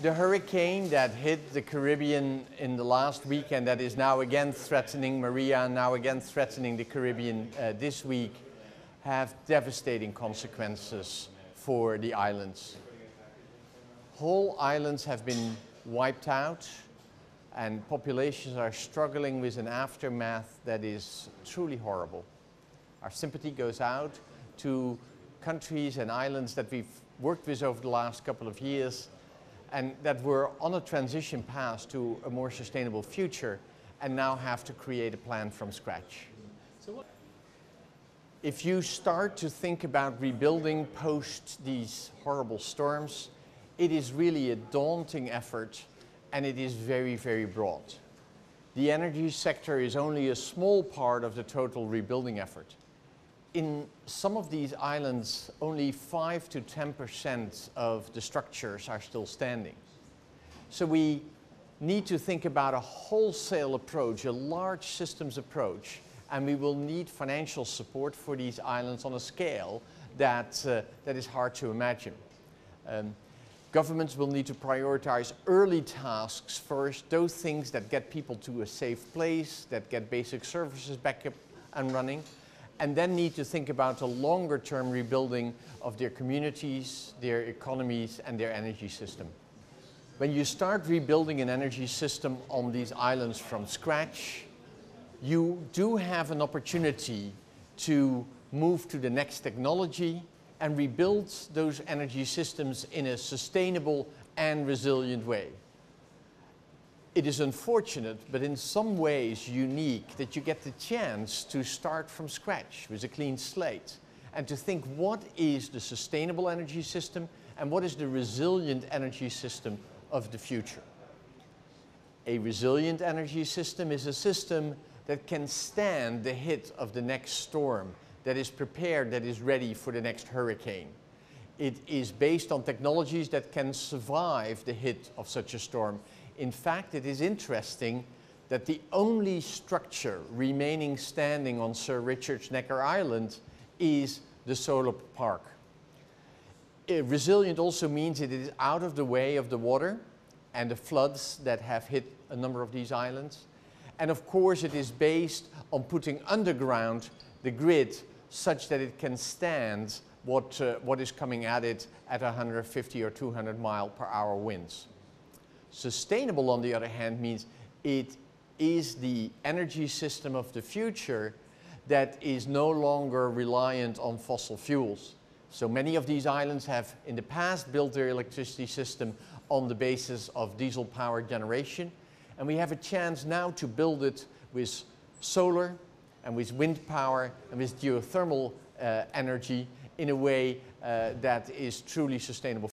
The hurricane that hit the Caribbean in the last week and that is now again threatening Maria and now again threatening the Caribbean this week have devastating consequences for the islands. Whole islands have been wiped out and populations are struggling with an aftermath that is truly horrible. Our sympathy goes out to countries and islands that we've worked with over the last couple of years and that were on a transition path to a more sustainable future and now have to create a plan from scratch. If you start to think about rebuilding post these horrible storms, it is really a daunting effort and it is very, very broad. The energy sector is only a small part of the total rebuilding effort. In some of these islands, only 5 to 10% of the structures are still standing. So we need to think about a wholesale approach, a large systems approach, and we will need financial support for these islands on a scale that is hard to imagine. Governments will need to prioritize early tasks first, those things that get people to a safe place, that get basic services back up and running, and then need to think about a longer-term rebuilding of their communities, their economies, and their energy system. When you start rebuilding an energy system on these islands from scratch, you do have an opportunity to move to the next technology and rebuild those energy systems in a sustainable and resilient way. It is unfortunate, but in some ways unique, that you get the chance to start from scratch with a clean slate and to think what is the sustainable energy system and what is the resilient energy system of the future. A resilient energy system is a system that can stand the hit of the next storm, that is prepared, that is ready for the next hurricane. It is based on technologies that can survive the hit of such a storm. In fact, it is interesting that the only structure remaining standing on Sir Richard Necker Island is the solar park. Resilient also means it is out of the way of the water and the floods that have hit a number of these islands. And of course, it is based on putting underground the grid such that it can stand what is coming at it at 150 or 200 mile per hour winds. Sustainable, on the other hand, means it is the energy system of the future that is no longer reliant on fossil fuels. So many of these islands have in the past built their electricity system on the basis of diesel power generation, and we have a chance now to build it with solar and with wind power and with geothermal energy in a way that is truly sustainable.